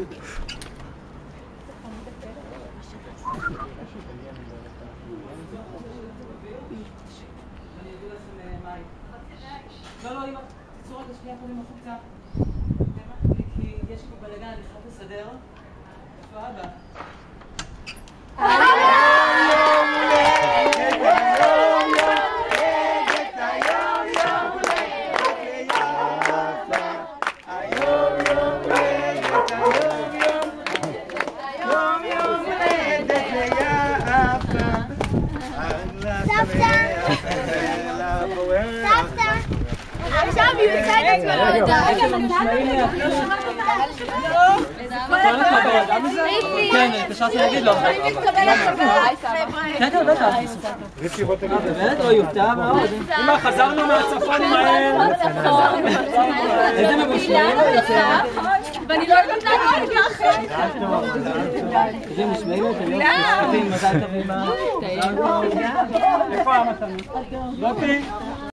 לא, אמא, תצורות השנייה קודם החוצה. כי יש פה בלגן, אני חייבת לסדר. איפה אבא? עכשיו היא יוצאת את כן, התקשרתי להגיד לו. כן, בטח. באמת? הוא יופתע מאוד. אמא, חזרנו מהצפון מהר. איזה מבושלים יוצא. ואני לא יודעת לענות לך. איזה משמעים אתם לא מזל טוב אמא. איפה אמא שלנו? יופי.